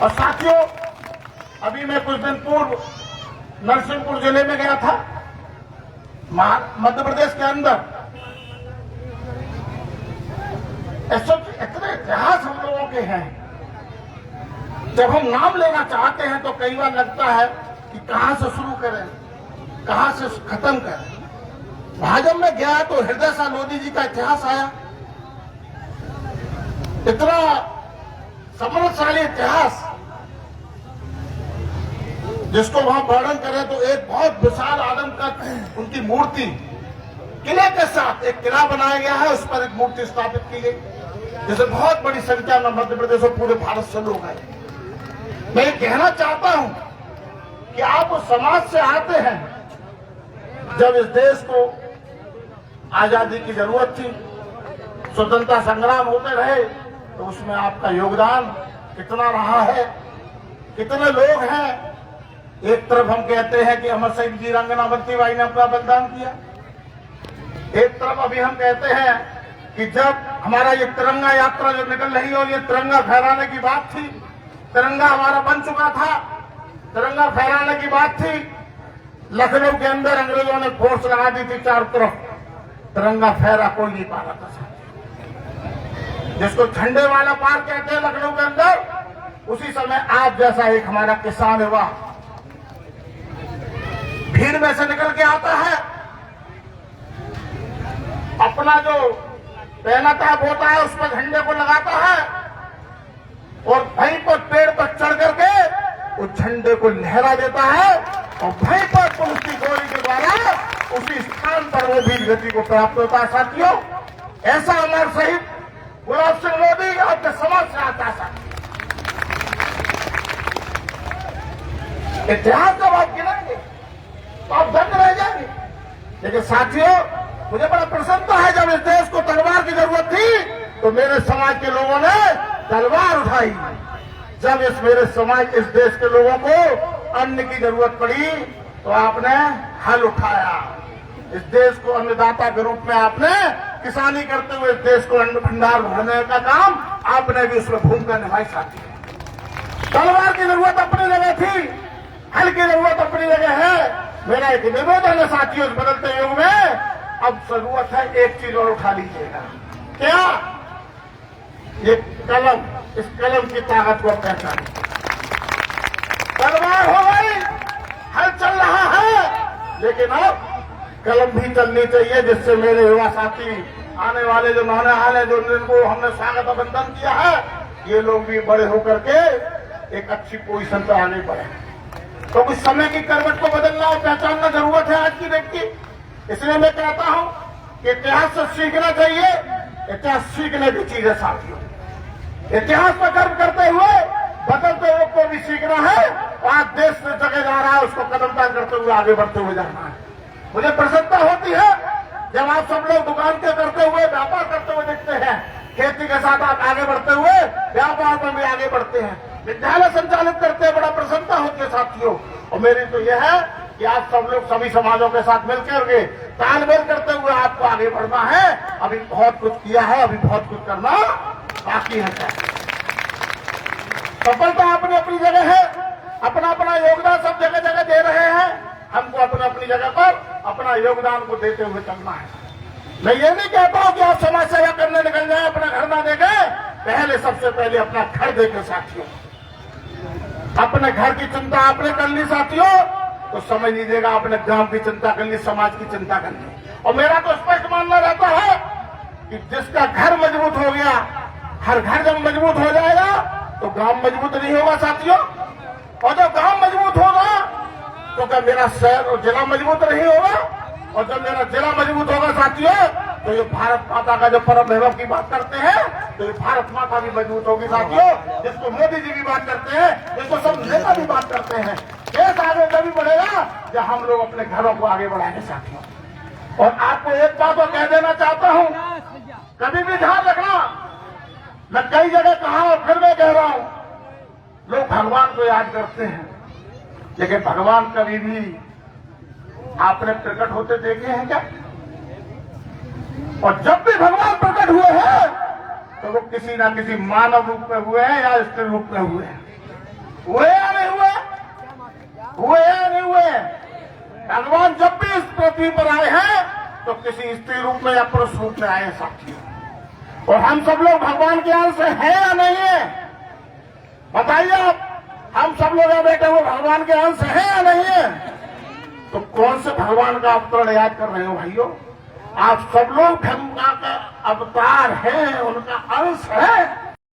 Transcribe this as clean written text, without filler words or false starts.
और साथियों, अभी मैं कुछ दिन पूर्व नरसिंहपुर जिले में गया था, मध्य प्रदेश के अंदर। इतने इतिहास हम लोगों के हैं, जब हम नाम लेना चाहते हैं तो कई बार लगता है कि कहां से शुरू करें, कहां से खत्म करें। वहां जब मैं गया तो हृदय शाह लोधी जी का इतिहास आया, इतना समृद्धशाली इतिहास जिसको वहां वर्णन करें तो एक बहुत विशाल आदम का उनकी मूर्ति किले के साथ एक किला बनाया गया है, उस पर एक मूर्ति स्थापित की गई, जिसे बहुत बड़ी संख्या में मध्य प्रदेश और पूरे भारत से लोग आए। मैं ये कहना चाहता हूं कि आप उस समाज से आते हैं जब इस देश को आजादी की जरूरत थी, स्वतंत्रता संग्राम होते रहे, तो उसमें आपका योगदान कितना रहा है, कितने लोग हैं। एक तरफ हम कहते हैं कि अमर शहीद वीरांगना बंसीबाई ने अपना बलिदान किया, एक तरफ अभी हम कहते हैं कि जब हमारा ये तिरंगा यात्रा जो निकल रही और ये तिरंगा फहराने की बात थी, तिरंगा हमारा बन चुका था, तिरंगा फहराने की बात थी, लखनऊ के अंदर अंग्रेजों ने फोर्स लगा दी थी चारों तरफ, तिरंगा फहरा कोई नहीं पा रहा था। जिसको झंडे वाला पार कहते हैं लखनऊ के अंदर, उसी समय आप जैसा एक हमारा किसान युवा भीड़ में से निकल के आता है, अपना जो पहनाता है बोता है उस पर झंडे को लगाता है और वहीं पर पेड़ पर चढ़ करके उस झंडे को लहरा देता है और वहीं पर पुलिस की गोली के द्वारा उसी स्थान पर वो वीर गति को प्राप्त होता है। साथियों, ऐसा अमर शहीद गुलाब सिंह लोधी आपके समाज से आता है। इतिहास जब आप गिनेंगे तो आप दंग रह जाएंगे। लेकिन साथियों, मुझे बड़ा प्रसन्नता है, जब इस देश को तलवार की जरूरत थी तो मेरे समाज के लोगों ने तलवार उठाई। जब मेरे समाज इस देश के लोगों को अन्न की जरूरत पड़ी तो आपने हल उठाया। इस देश को अन्नदाता के रूप में आपने किसानी करते हुए इस देश को अन्न भंडार भरने का काम आपने भी उसमें भूमिका निभाई। साथी, तलवार की जरूरत अपनी जगह थी, हल की जरूरत अपनी जगह है। मेरा एक निवेदन है साथियों, इस बदलते युग में अब जरूरत है एक चीज और उठा लीजिएगा। क्या? ये कलम, इस कलम की ताकत को पहचाने। तलवार हो गई, हल चल रहा है, लेकिन अब कलम भी चलनी चाहिए, जिससे मेरे युवा साथी आने वाले जो नौजवान हैं, जो जिनको हमने स्वागत अभिनंदन किया है, ये लोग भी बड़े होकर के एक अच्छी पोजीशन पर आगे बढ़े। तो कुछ समय की करवट को बदलना और पहचानना जरूरत है आज की डेट की। इसलिए मैं कहता हूं कि इतिहास से सीखना चाहिए। इतिहास सीखने की चीज है साथियों। इतिहास पर गर्व करते हुए बदलते हुए को भी सीखना है और आज देश से जगह जा रहा है उसको कदमदान करते हुए आगे बढ़ते हुए जाना है। मुझे प्रसन्नता होती है जब आप सब लोग दुकान के करते हुए, व्यापार करते हुए दिखते हैं, खेती के साथ आप आगे बढ़ते हुए व्यापार में भी आगे बढ़ते हैं, विद्यालय संचालित करते हैं, बड़ा प्रसन्नता होती है साथियों। और मेरी तो यह है कि आप सब लोग सभी समाजों के साथ मिलकर के तालमेल करते हुए आपको आगे बढ़ना है। अभी बहुत कुछ किया है, अभी बहुत कुछ करना बाकी है। सफलता अपनी अपनी जगह है, अपना अपना योगदान सब जगह जगह दे रहे हैं। हमको अपनी अपनी जगह पर अपना योगदान को देते हुए चलना है। मैं ये नहीं कहता हूं कि आप समाज सेवा करने निकल जाए, अपना घर ना देखे, पहले सबसे पहले अपना घर देखे साथियों। अपने घर की चिंता आपने कर ली साथियों, तो समझ लीजिएगा अपने गांव की चिंता कर ली, समाज की चिंता कर ली। और मेरा तो स्पष्ट मानना रहता है कि जिसका घर मजबूत हो गया, हर घर जब मजबूत हो जाएगा तो गांव मजबूत नहीं होगा साथियों। और जब गांव मजबूत होगा तो क्या मेरा शहर और जिला मजबूत नहीं होगा? और जब मेरा जिला मजबूत होगा साथियों, तो ये भारत माता का जो परम वैभव की बात करते हैं, तो ये भारत माता भी मजबूत होगी साथियों। जिसको मोदी जी भी बात करते हैं, जिसको सब नेता भी बात करते हैं, देश आगे तभी बढ़ेगा जब हम लोग अपने घरों को आगे बढ़ाएंगे साथियों। और आपको एक बात और कह देना चाहता हूं, कभी भी ध्यान रखना, मैं कई जगह कहा और फिर मैं कह रहा हूं, लोग भगवान को याद करते हैं, लेकिन भगवान कभी भी आपने प्रकट होते देखे हैं क्या? और जब भी भगवान प्रकट हुए हैं तो वो किसी ना किसी मानव रूप में हुए हैं या स्त्री रूप में हुए हैं। हुए या नहीं हुए? हुए या नहीं हुए? भगवान जब भी इस पृथ्वी पर आए हैं तो किसी स्त्री रूप में या पुरुष रूप में आए साथियों। और हम सब लोग भगवान के अंश हैं या नहीं है? बताइए आप, हम सब लोग यहाँ बैठे हुए भगवान के अंश हैं या नहीं है? तो कौन से भगवान का अवतरण याद कर रहे हो भाइयों? आप सब लोग भगवान का अवतार हैं, उनका अंश है।